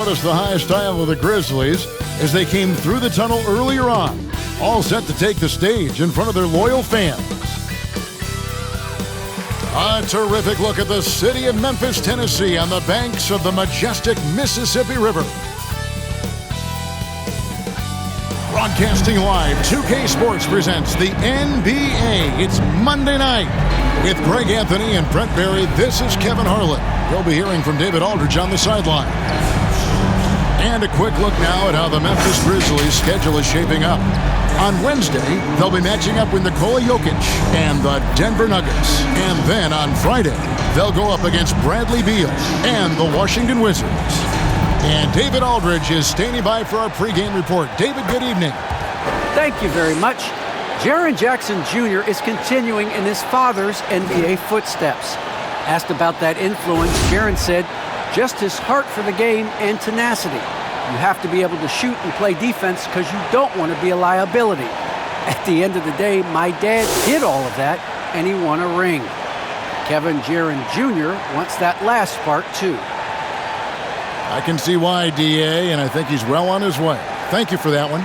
Notice the high style of the Grizzlies as they came through the tunnel earlier on, all set to take the stage in front of their loyal fans. A terrific look at the city of Memphis, Tennessee on the banks of the majestic Mississippi River. Broadcasting live, 2K Sports presents the NBA. It's Monday night. With Greg Anthony and Brent Barry, this is Kevin Harlan. You'll be hearing from David Aldridge on the sideline. And a quick look now at how the Memphis Grizzlies' schedule is shaping up. On Wednesday, they'll be matching up with Nikola Jokic and the Denver Nuggets. And then on Friday, they'll go up against Bradley Beal and the Washington Wizards. And David Aldridge is standing by for our pregame report. David, good evening. Thank you very much. Jaren Jackson Jr. is continuing in his father's NBA footsteps. Asked about that influence, Jaren said, just his heart for the game and tenacity. You have to be able to shoot and play defense because you don't want to be a liability. At the end of the day, my dad did all of that, and he won a ring. Kevin Jaren Jr. wants that last part, too. I can see why, DA, and I think he's well on his way. Thank you for that one.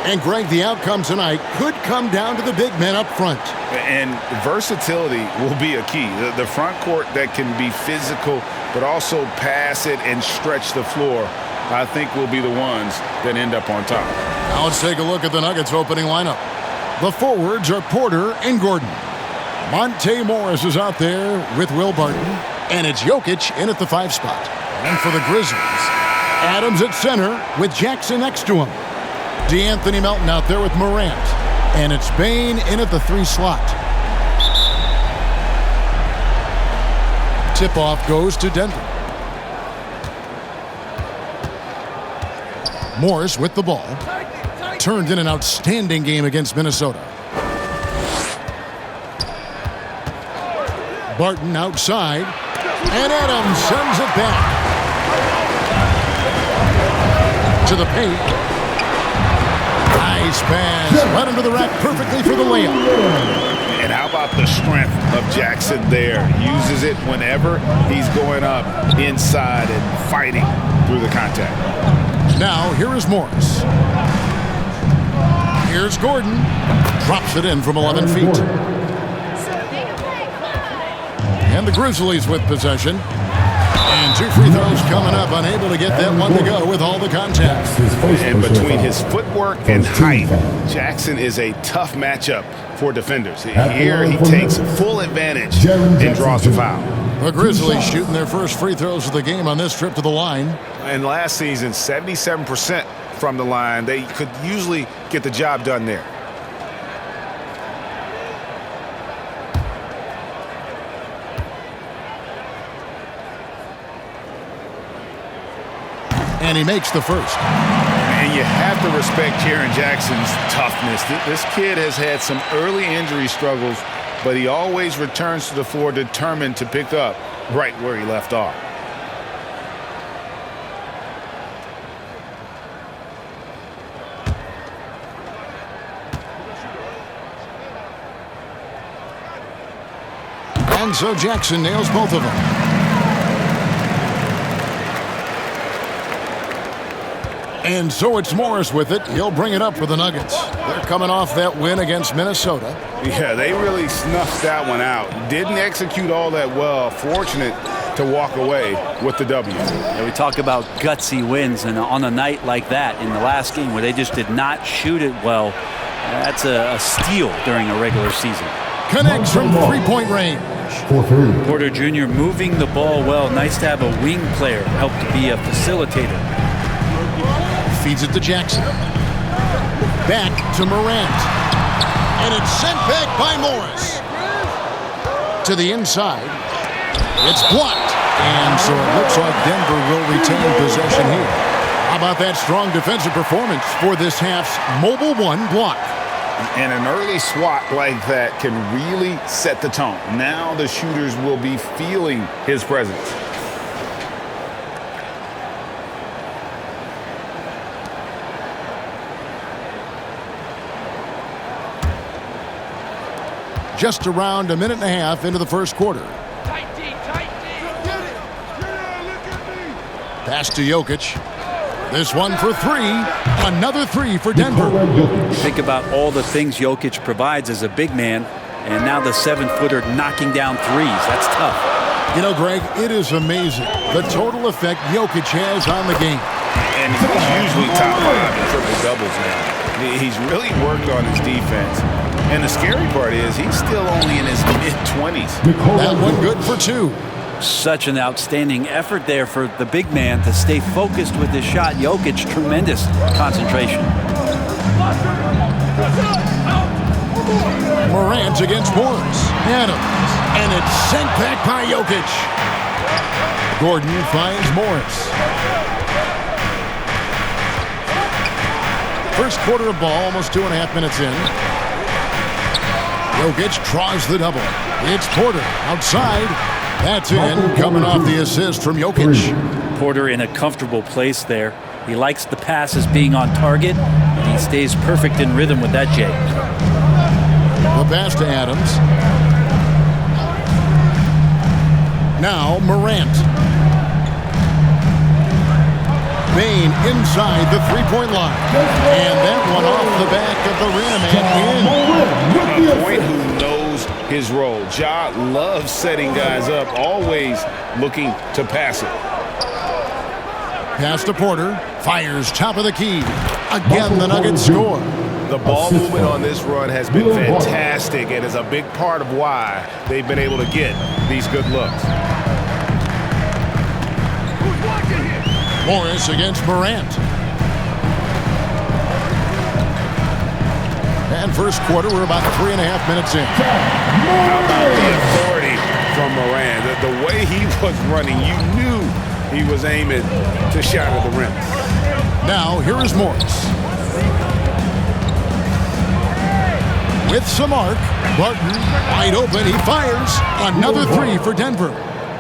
And, Greg, the outcome tonight could come down to the big men up front. And versatility will be a key. The front court that can be physical but also pass it and stretch the floor, I think will be the ones that end up on top. Now let's take a look at the Nuggets opening lineup. The forwards are Porter and Gordon. Monte Morris is out there with Will Barton. And it's Jokic in at the 5 spot. And for the Grizzlies, Adams at center with Jackson next to him. DeAnthony Melton out there with Morant. And it's Bane in at the 3 slot. Tip-off goes to Denver. Morris with the ball. Turned in an outstanding game against Minnesota. Barton outside. And Adams sends it back. To the paint. Nice pass. Right under the rack perfectly for the layup. And how about the strength of Jackson there? Uses it whenever he's going up inside and fighting through the contact. Now, here is Morris. Here's Gordon. Drops it in from 11 feet. And the Grizzlies with possession. And 2 free throws coming up. Unable to get that one to go with all the contact. And between his footwork and height, Jackson is a tough matchup for defenders. Here he takes full advantage and draws the foul. The Grizzlies shooting their first free throws of the game on this trip to the line. And last season, 77% from the line. They could usually get the job done there. And he makes the first. And you have to respect Jaren Jackson's toughness. This kid has had some early injury struggles, but he always returns to the floor determined to pick up right where he left off. And so Jackson nails both of them. And so it's Morris with it. He'll bring it up for the Nuggets. They're coming off that win against Minnesota. Yeah, they really snuffed that one out. Didn't execute all that well. Fortunate to walk away with the W. Yeah, we talk about gutsy wins, and on a night like that in the last game where they just did not shoot it well, that's a steal during a regular season. Connects from 3-point range. Porter Jr. moving the ball well. Nice to have a wing player help to be a facilitator. Feeds it to Jackson. Back to Morant. And it's sent back by Morris. To the inside. It's blocked. And so it looks like Denver will retain possession here. How about that strong defensive performance for this half's mobile 1 block? And an early swat like that can really set the tone. Now the shooters will be feeling his presence. Just around a minute and a half into the first quarter. Pass to Jokic. This one for three. Another three for Denver. Think about all the things Jokic provides as a big man, and now the 7-footer knocking down threes. That's tough. You know, Greg, it is amazing the total effect Jokic has on the game. And he's usually top 5 in triple doubles now. He's really worked on his defense. And the scary part is he's still only in his mid-20s. That one good for 2. Such an outstanding effort there for the big man to stay focused with his shot. Jokic, tremendous concentration. Morant against Morris. Adams. And it's sent back by Jokic. Gordon finds Morris. First quarter of ball, almost 2.5 minutes in. Jokic draws the double. It's Porter outside. That's in, coming off the assist from Jokic. Porter in a comfortable place there. He likes the passes being on target, and he stays perfect in rhythm with that, Jay. The pass to Adams. Now Morant. Bain inside the three-point line. And that one off the back of the rim and in. A point who knows his role. Ja loves setting guys up, always looking to pass it. Pass to Porter. Fires top of the key. Again, the Nuggets score. The ball movement on this run has been fantastic and is a big part of why they've been able to get these good looks. Morris against Morant. And first quarter, we're about 3.5 minutes in. How about the authority from Morant? The way he was running, you knew he was aiming to shot at the rim. Now, here is Morris. With some arc, Barton wide open, he fires. Another three for Denver.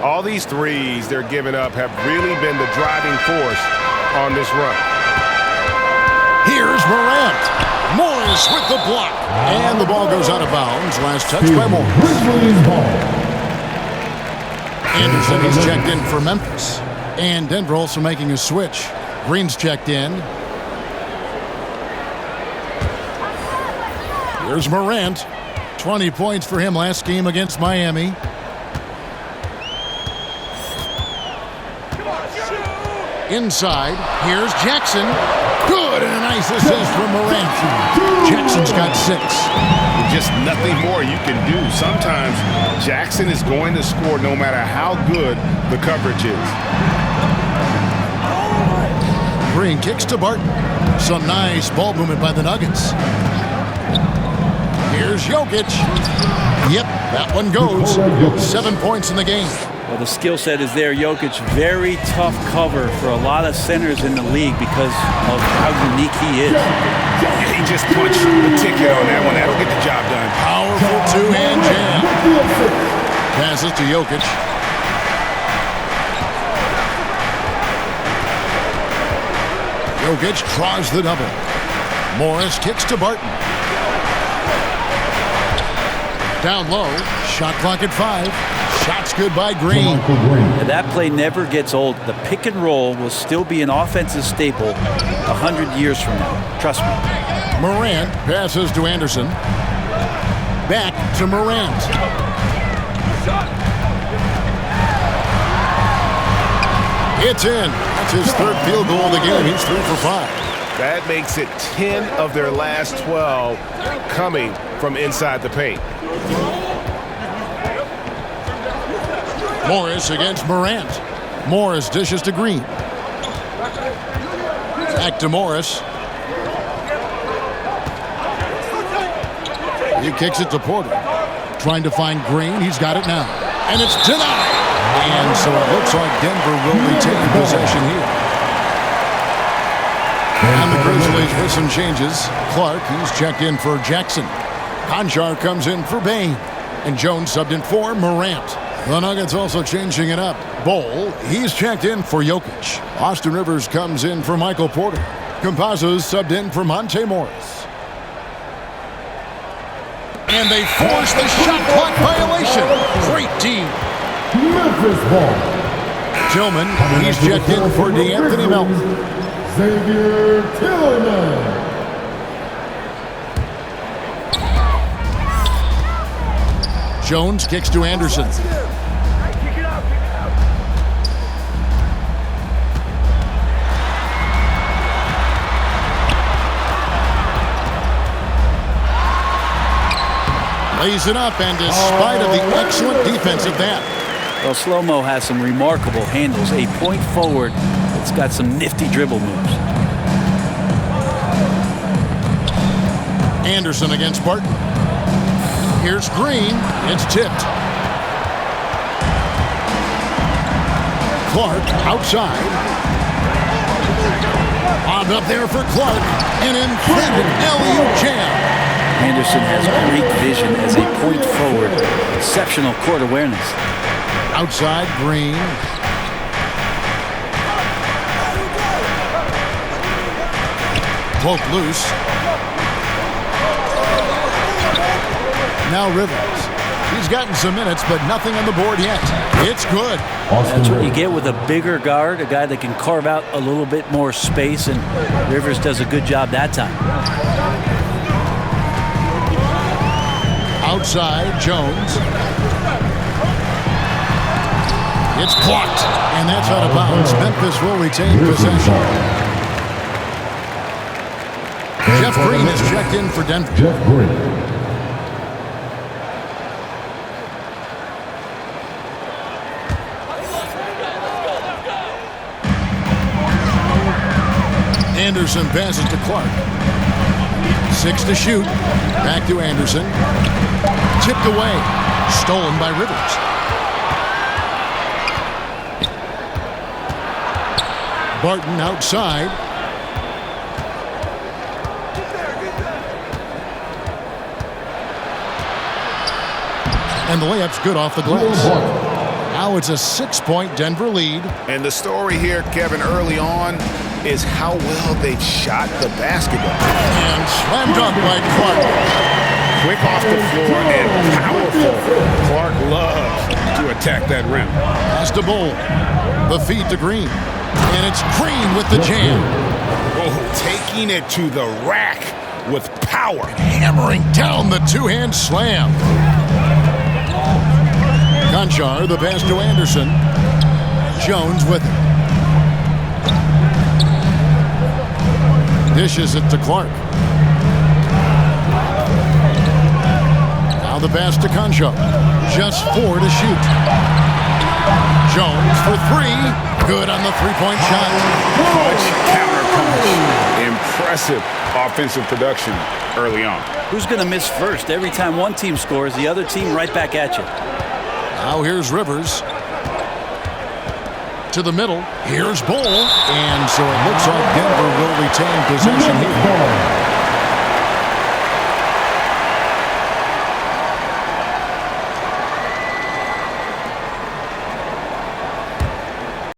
All these threes they're giving up have really been the driving force on this run. Here's Morant. Morris with the block. And the ball goes out of bounds. Last touch by Morris. Anderson is checked in for Memphis. And Denver also making a switch. Green's checked in. Here's Morant. 20 points for him last game against Miami. Inside, here's Jackson. Good, and a nice assist from Morant. Jackson's got 6. Just nothing more you can do. Sometimes Jackson is going to score no matter how good the coverage is. Green kicks to Barton. Some nice ball movement by the Nuggets. Here's Jokic. Yep, that one goes. 7 points in the game. Well, the skill set is there. Jokic, very tough cover for a lot of centers in the league because of how unique he is. He just punched the ticket on that one. That'll get the job done. Powerful two-hand jam. Passes to Jokic. Jokic draws the double. Morris kicks to Barton. Down low. Shot clock at 5. Shots good by Green. And that play never gets old. The pick and roll will still be an offensive staple 100 years from now. Trust me. Morant passes to Anderson. Back to Morant. It's in. That's his 3rd field goal of the game. He's 3 for 5. That makes it 10 of their last 12 coming from inside the paint. Morris against Morant. Morris dishes to Green. Back to Morris. He kicks it to Porter. Trying to find Green. He's got it now. And it's denied. And so it looks like Denver will retain possession here. And the Grizzlies with some changes. Clark, he's checked in for Jackson. Conchar comes in for Bain. And Jones subbed in for Morant. The Nuggets also changing it up. Bol, he's checked in for Jokic. Austin Rivers comes in for Michael Porter. Campazzo's subbed in for Monte Morris. And they force the shot clock violation. Great team. Memphis ball. Tillman, he's checked in for DeAnthony Melton. Xavier Tillerman. Jones kicks to Anderson. Lays it up, and despite of the excellent defense of that. Well, slow-mo has some remarkable handles. A point forward. It's got some nifty dribble moves. Anderson against Barton. Here's Green. It's tipped. Clark outside. Bobbed up there for Clark. An emphatic alley-oop jam. Anderson has great vision as a point forward. Exceptional court awareness. Outside, Green. Poke loose. Now Rivers. He's gotten some minutes, but nothing on the board yet. It's good. That's what you get with a bigger guard, a guy that can carve out a little bit more space, and Rivers does a good job that time. Outside, Jones. It's blocked, and that's out of bounds. Memphis will retain possession. Jeff Green is checked in for Denver. Jeff Green. Anderson passes to Clark. 6 to shoot. Back to Anderson. Tipped away. Stolen by Rivers. Barton outside. And the layup's good off the glass. Now it's a 6-point Denver lead. And the story here, Kevin, early on is how well they've shot the basketball. And slam dunk by Clark. Quick off the floor and powerful. Clark loves to attack that rim. Pass to Bull. The feed to Green. And it's Green with the jam. Oh, taking it to the rack with power. Hammering down the two-hand slam. Conchar, the pass to Anderson. Jones with it. Dishes it to Clark. Now the pass to Conchar. Just 4 to shoot. Jones for 3. Good on the three-point shot. Punch, counter punch. Impressive offensive production early on. Who's going to miss first? Every time one team scores, the other team right back at you. Now here's Rivers. To the middle. Here's Bull. And so it looks like Denver will retain possession here.